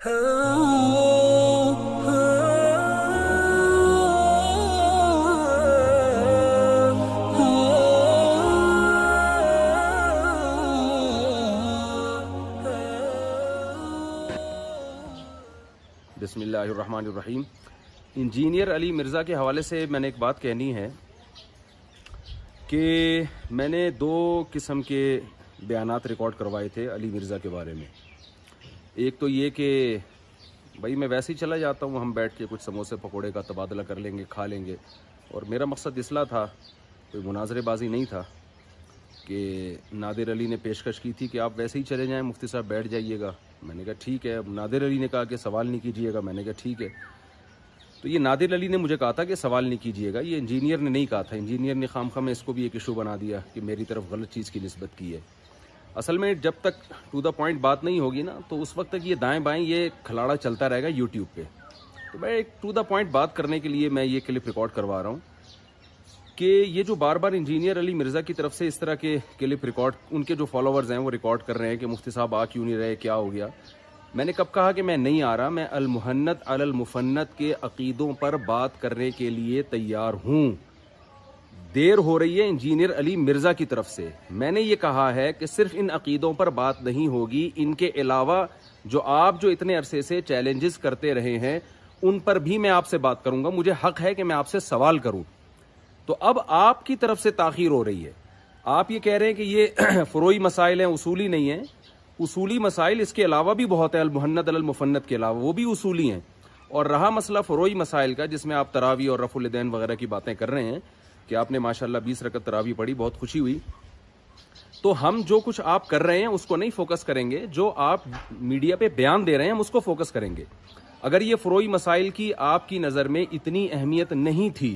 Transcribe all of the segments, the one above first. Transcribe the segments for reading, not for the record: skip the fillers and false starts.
بسم اللہ الرحمن الرحیم۔ انجینئر علی مرزا کے حوالے سے میں نے ایک بات کہنی ہے کہ میں نے دو قسم کے بیانات ریکارڈ کروائے تھے علی مرزا کے بارے میں۔ ایک تو یہ کہ بھائی میں ویسے ہی چلا جاتا ہوں، ہم بیٹھ کے کچھ سموسے پکوڑے کا تبادلہ کر لیں گے، کھا لیں گے، اور میرا مقصد اصلاح تھا، کوئی مناظرے بازی نہیں تھا کہ نادر علی نے پیشکش کی تھی کہ آپ ویسے ہی چلے جائیں، مفتی صاحب بیٹھ جائیے گا۔ میں نے کہا ٹھیک ہے۔ اب نادر علی نے کہا کہ سوال نہیں کیجیے گا، میں نے کہا ٹھیک ہے۔ تو یہ نادر علی نے مجھے کہا تھا کہ سوال نہیں کیجیے گا، یہ انجینئر نے نہیں کہا تھا۔ انجینئر نے خام خواہ میں اس کو بھی ایک ایشو بنا دیا کہ میری طرف غلط چیز کی نسبت کی ہے۔ اصل میں جب تک ٹو دا پوائنٹ بات نہیں ہوگی نا، تو اس وقت تک یہ دائیں بائیں یہ کھلاڑا چلتا رہے گا یوٹیوب پہ۔ تو میں ایک ٹو دا پوائنٹ بات کرنے کے لیے میں یہ کلپ ریکارڈ کروا رہا ہوں کہ یہ جو بار بار انجینئر علی مرزا کی طرف سے اس طرح کے کلپ ریکارڈ، ان کے جو فالوورز ہیں وہ ریکارڈ کر رہے ہیں کہ مفتی صاحب آ کیوں نہیں رہے، کیا ہو گیا۔ میں نے کب کہا کہ میں نہیں آ رہا؟ میں المحنت علی المفنت کے عقیدوں پر بات کرنے کے لیے تیار ہوں۔ دیر ہو رہی ہے انجینئر علی مرزا کی طرف سے۔ میں نے یہ کہا ہے کہ صرف ان عقیدوں پر بات نہیں ہوگی، ان کے علاوہ جو اتنے عرصے سے چیلنجز کرتے رہے ہیں ان پر بھی میں آپ سے بات کروں گا۔ مجھے حق ہے کہ میں آپ سے سوال کروں۔ تو اب آپ کی طرف سے تاخیر ہو رہی ہے۔ آپ یہ کہہ رہے ہیں کہ یہ فروعی مسائل ہیں، اصولی نہیں ہیں۔ اصولی مسائل اس کے علاوہ بھی بہت ہیں، المحنت علی المفنت کے علاوہ وہ بھی اصولی ہیں۔ اور رہا مسئلہ فروعی مسائل کا، جس میں آپ تراویح اور رفع الیدین وغیرہ کی باتیں کر رہے ہیں کہ آپ نے ماشاءاللہ 20 رکعت تراویح پڑھی، بہت خوشی ہوئی۔ تو ہم جو کچھ آپ کر رہے ہیں اس کو نہیں فوکس کریں گے، جو آپ میڈیا پہ بیان دے رہے ہیں ہم اس کو فوکس کریں گے۔ اگر یہ فروعی مسائل کی آپ کی نظر میں اتنی اہمیت نہیں تھی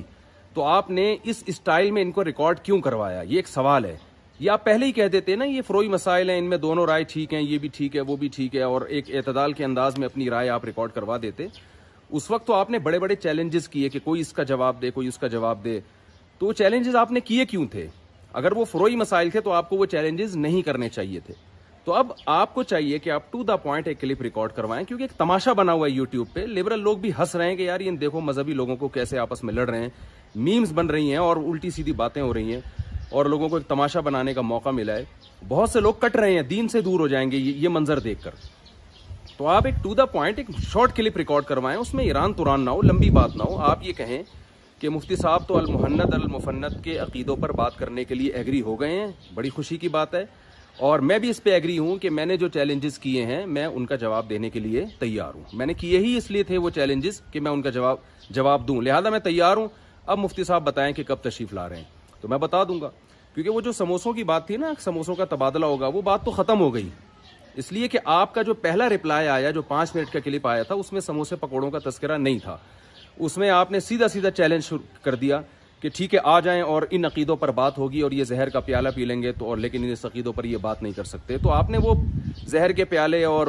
تو آپ نے اس اسٹائل میں ان کو ریکارڈ کیوں کروایا؟ یہ ایک سوال ہے۔ یہ آپ پہلے ہی کہہ دیتے نا یہ فروعی مسائل ہیں، ان میں دونوں رائے ٹھیک ہیں، یہ بھی ٹھیک ہے وہ بھی ٹھیک ہے، اور ایک اعتدال کے انداز میں اپنی رائے آپ ریکارڈ کروا دیتے۔ اس وقت تو آپ نے بڑے بڑے چیلنجز کیے کہ کوئی اس کا جواب دے، کوئی اس کا جواب دے۔ تو وہ چیلنجز آپ نے کیے کیوں تھے؟ اگر وہ فروعی مسائل تھے تو آپ کو وہ چیلنجز نہیں کرنے چاہیے تھے۔ تو اب آپ کو چاہیے کہ آپ ٹو دا پوائنٹ ایک کلپ ریکارڈ کروائیں، کیونکہ ایک تماشا بنا ہوا ہے یوٹیوب پہ۔ لبرل لوگ بھی ہنس رہے ہیں کہ یار یہ دیکھو مذہبی لوگوں کو کیسے آپس میں لڑ رہے ہیں، میمز بن رہی ہیں اور الٹی سیدھی باتیں ہو رہی ہیں، اور لوگوں کو ایک تماشا بنانے کا موقع ملا ہے۔ بہت سے لوگ کٹ رہے ہیں، دین سے دور ہو جائیں گے یہ منظر دیکھ کر۔ تو آپ ایک ٹو دا پوائنٹ ایک شارٹ کلپ ریکارڈ کروائیں، اس میں ایران توران نہ ہو، لمبی بات نہ ہو۔ آپ یہ کہیں کہ مفتی صاحب تو المحنت علی المفنت کے عقیدوں پر بات کرنے کے لیے ایگری ہو گئے ہیں، بڑی خوشی کی بات ہے، اور میں بھی اس پہ ایگری ہوں کہ میں نے جو چیلنجز کیے ہیں میں ان کا جواب دینے کے لیے تیار ہوں۔ میں نے کیے ہی اس لیے تھے وہ چیلنجز کہ میں ان کا جواب دوں، لہذا میں تیار ہوں۔ اب مفتی صاحب بتائیں کہ کب تشریف لا رہے ہیں، تو میں بتا دوں گا، کیونکہ وہ جو سموسوں کی بات تھی نا، سموسوں کا تبادلہ ہوگا، وہ بات تو ختم ہو گئی۔ اس لیے کہ آپ کا جو پہلا رپلائی آیا، جو 5 منٹ کا کلپ آیا تھا، اس میں سموسے پکوڑوں کا تذکرہ نہیں تھا۔ اس میں آپ نے سیدھا چیلنج کر دیا کہ ٹھیک ہے آ جائیں اور ان عقیدوں پر بات ہوگی اور یہ زہر کا پیالہ پی لیں گے، تو اور لیکن اس عقیدوں پر یہ بات نہیں کر سکتے۔ تو آپ نے وہ زہر کے پیالے اور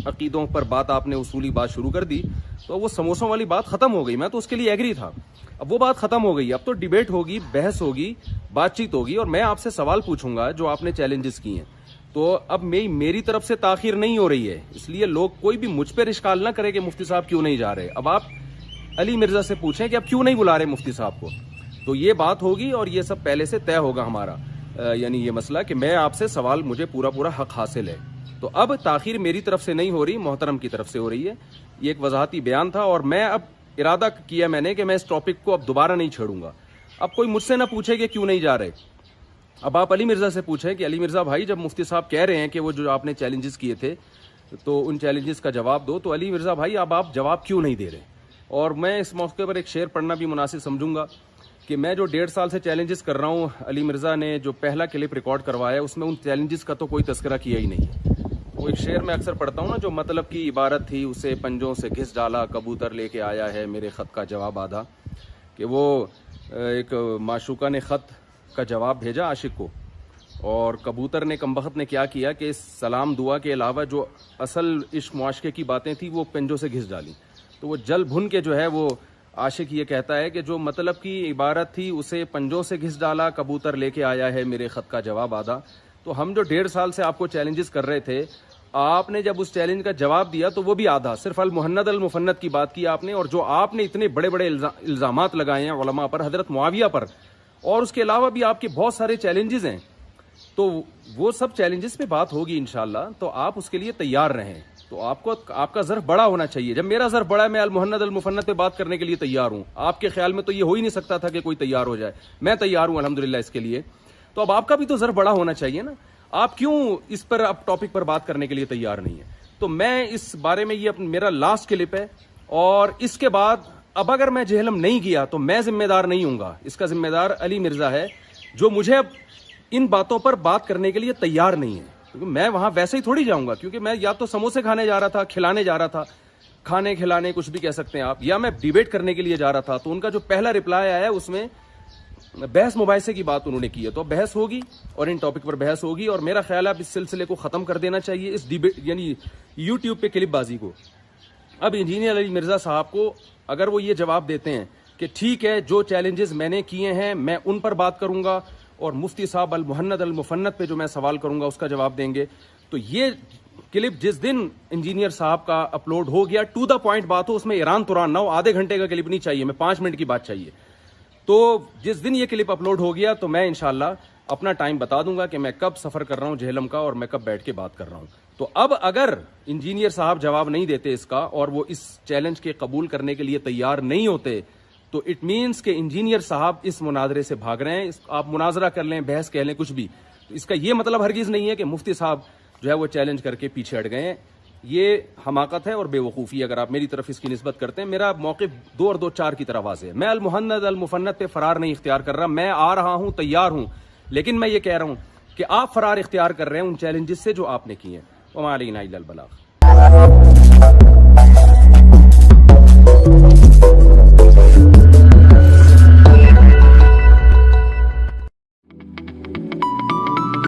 عقیدوں پر بات، آپ نے اصولی بات شروع کر دی، تو وہ سموسوں والی بات ختم ہو گئی۔ میں تو اس کے لیے ایگری تھا، اب وہ بات ختم ہو گئی۔ اب تو ڈیبیٹ ہوگی، بحث ہوگی، بات چیت ہوگی، اور میں آپ سے سوال پوچھوں گا جو آپ نے چیلنجز کی ہیں۔ تو اب میری طرف سے تاخیر نہیں ہو رہی ہے، اس لیے لوگ کوئی بھی مجھ پہ اشکال نہ کرے کہ مفتی صاحب کیوں نہیں جا رہے۔ اب آپ علی مرزا سے پوچھیں کہ اب کیوں نہیں بلا رہے مفتی صاحب کو، تو یہ بات ہوگی اور یہ سب پہلے سے طے ہوگا ہمارا، یعنی یہ مسئلہ کہ میں آپ سے سوال، مجھے پورا حق حاصل ہے۔ تو اب تاخیر میری طرف سے نہیں ہو رہی، محترم کی طرف سے ہو رہی ہے۔ یہ ایک وضاحتی بیان تھا، اور میں اب ارادہ کیا میں نے کہ میں اس ٹاپک کو اب دوبارہ نہیں چھیڑوں گا۔ اب کوئی مجھ سے نہ پوچھے کہ کیوں نہیں جا رہے، اب آپ علی مرزا سے پوچھیں کہ علی مرزا بھائی، جب مفتی صاحب کہہ رہے ہیں کہ وہ جو آپ نے چیلنجز کیے تھے تو ان چیلنجز کا جواب دو، تو علی مرزا بھائی اب آپ جواب کیوں نہیں دے رہے؟ اور میں اس موقع پر ایک شعر پڑھنا بھی مناسب سمجھوں گا کہ میں جو 1.5 سال سے چیلنجز کر رہا ہوں، علی مرزا نے جو پہلا کلپ ریکارڈ کروایا اس میں ان چیلنجز کا تو کوئی تذکرہ کیا ہی نہیں۔ وہ ایک شعر میں اکثر پڑھتا ہوں نا، جو مطلب کی عبارت تھی، اسے پنجوں سے گھس ڈالا، کبوتر لے کے آیا ہے میرے خط کا جواب آدھا، کہ وہ ایک معشوقہ نے خط کا جواب بھیجا عاشق کو، اور کبوتر نے، کمبخت نے کیا کیا کہ سلام دعا کے علاوہ جو اصل عشق معاشقے کی باتیں تھیں وہ پنجوں سے گھس ڈالی۔ تو وہ جل بھن کے جو ہے وہ عاشق یہ کہتا ہے کہ جو مطلب کی عبارت تھی اسے پنجوں سے گھس ڈالا، کبوتر لے کے آیا ہے میرے خط کا جواب آدھا۔ تو ہم جو 1.5 سال سے آپ کو چیلنجز کر رہے تھے آپ نے جب اس چیلنج کا جواب دیا تو وہ بھی آدھا، صرف المہند المفند کی بات کی آپ نے، اور جو آپ نے اتنے بڑے بڑے الزامات لگائے ہیں علماء پر، حضرت معاویہ پر، اور اس کے علاوہ بھی آپ کے بہت سارے چیلنجز ہیں، تو وہ سب چیلنجز پہ بات ہوگی انشاءاللہ، تو آپ اس کے لیے تیار رہیں. تو آپ کا ظرف بڑا ہونا چاہیے. جب میرا ظرف بڑا ہے، میں المہند المفند پہ بات کرنے کے لیے تیار ہوں. آپ کے خیال میں تو یہ ہو ہی نہیں سکتا تھا کہ کوئی تیار ہو جائے. میں تیار ہوں الحمدللہ اس کے لیے. تو اب آپ کا بھی تو ظرف بڑا ہونا چاہیے نا. آپ کیوں اس پر اب ٹاپک پر بات کرنے کے لیے تیار نہیں ہے؟ تو میں اس بارے میں، یہ میرا لاسٹ کلپ ہے، اور اس کے بعد اب اگر میں جہلم نہیں کیا تو میں ذمہ دار نہیں ہوں گا. اس کا ذمہ دار علی مرزا ہے، جو مجھے اب ان باتوں پر بات کرنے کے لیے تیار نہیں ہے. کیونکہ میں وہاں ویسے ہی تھوڑی جاؤں گا، کیونکہ میں یا تو سموسے کھانے جا رہا تھا، کھلانے جا رہا تھا، کھانے کھلانے کچھ بھی کہہ سکتے ہیں آپ، یا میں ڈیبیٹ کرنے کے لیے جا رہا تھا. تو ان کا جو پہلا رپلائی آیا اس میں بحث مباحثے کی بات انہوں نے کی ہے. تو بحث ہوگی اور ان ٹاپک پر بحث ہوگی، اور میرا خیال ہے اب اس سلسلے کو ختم کر دینا چاہیے، اس ڈیبیٹ یعنی یوٹیوب پہ کلپ بازی کو. اب انجینئر علی مرزا صاحب کو اگر وہ یہ جواب دیتے ہیں کہ ٹھیک ہے، جو چیلنجز میں نے کیے ہیں میں ان پر بات کروں گا، اور مفتی صاحب المہند المفند پہ جو میں سوال کروں گا اس کا جواب دیں گے، تو یہ کلپ جس دن انجینئر صاحب کا اپلوڈ ہو گیا، ٹو دا پوائنٹ بات ہو، اس میں ایران توران نہ ہو. آدھے گھنٹے کا کلپ نہیں چاہیے، میں 5 منٹ کی بات چاہیے. تو جس دن یہ کلپ اپلوڈ ہو گیا تو میں انشاءاللہ اپنا ٹائم بتا دوں گا کہ میں کب سفر کر رہا ہوں جہلم کا، اور میں کب بیٹھ کے بات کر رہا ہوں. تو اب اگر انجینئر صاحب جواب نہیں دیتے اس کا، اور وہ اس چیلنج کے قبول کرنے کے لیے تیار نہیں ہوتے، تو اٹ مینس کہ انجینئر صاحب اس مناظرے سے بھاگ رہے ہیں. آپ مناظرہ کر لیں، بحث کہہ لیں، کچھ بھی، تو اس کا یہ مطلب ہرگز نہیں ہے کہ مفتی صاحب جو ہے وہ چیلنج کر کے پیچھے ہٹ گئے ہیں. یہ حماقت ہے اور بے وقوفی اگر آپ میری طرف اس کی نسبت کرتے ہیں. میرا موقف 2 اور 2 4 کی طرح واضح ہے. میں المہند المفند پہ فرار نہیں اختیار کر رہا. میں آ رہا ہوں، تیار ہوں، لیکن میں یہ کہہ رہا ہوں کہ آپ فرار اختیار کر رہے ہیں ان چیلنجز سے جو آپ نے کیے ہیں. وما علینا الا البلاغ.